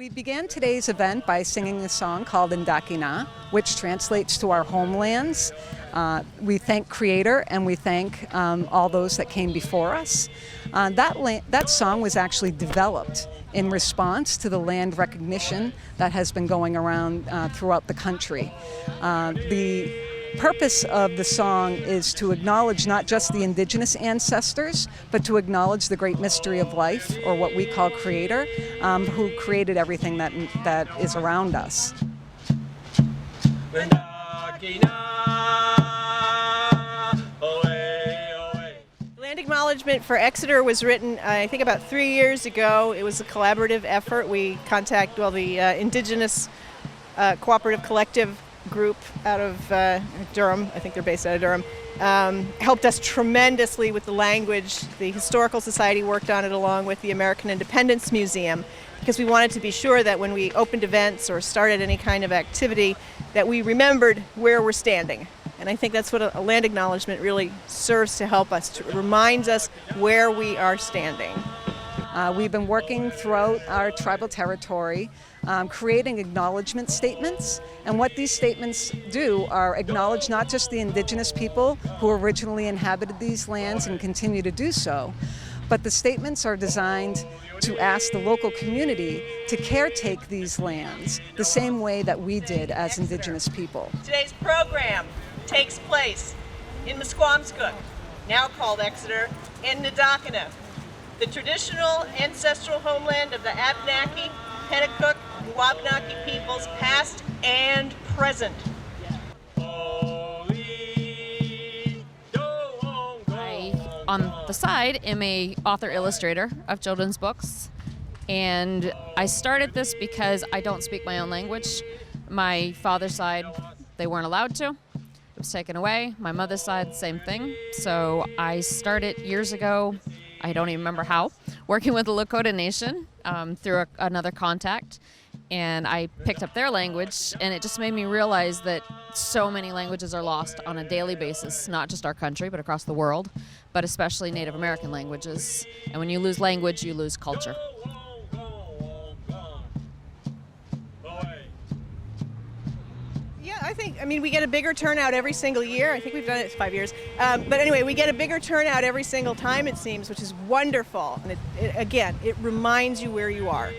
We began today's event by singing a song called Indakina, which translates to our homelands. We thank Creator and we thank all those that came before us. That song was actually developed in response to the land recognition that has been going around throughout the country. The purpose of the song is to acknowledge not just the indigenous ancestors, but to acknowledge the great mystery of life, or what we call Creator, who created everything that is around us. Land acknowledgement for Exeter was written, I think, about 3 years ago. It was a collaborative effort. We the Indigenous Cooperative Collective group out of Durham, I think they're based out of Durham, helped us tremendously with the language. The Historical Society worked on it along with the American Independence Museum, because we wanted to be sure that when we opened events or started any kind of activity that we remembered where we're standing. And I think that's what a land acknowledgement really serves to help us, to remind us where we are standing. We've been working throughout our tribal territory, creating acknowledgement statements. And what these statements do are acknowledge not just the indigenous people who originally inhabited these lands and continue to do so, but the statements are designed to ask the local community to caretake these lands the same way that we did as indigenous people. Today's program takes place in Musquamscook, now called Exeter, and Ndakina, the traditional ancestral homeland of the Abenaki, Pennacook, and Wabanaki peoples, past and present. I, on the side, am a author-illustrator of children's books, and I started this because I don't speak my own language. My father's side, they weren't allowed to. It was taken away. My mother's side, same thing. So I started years ago, I don't even remember how, working with the Lakota Nation through another contact, and I picked up their language, and it just made me realize that so many languages are lost on a daily basis, not just our country, but across the world, but especially Native American languages. And when you lose language, you lose culture. I mean, we get a bigger turnout every single year. I think we've done it 5 years. But anyway, we get a bigger turnout every single time, it seems, which is wonderful. And again, it reminds you where you are.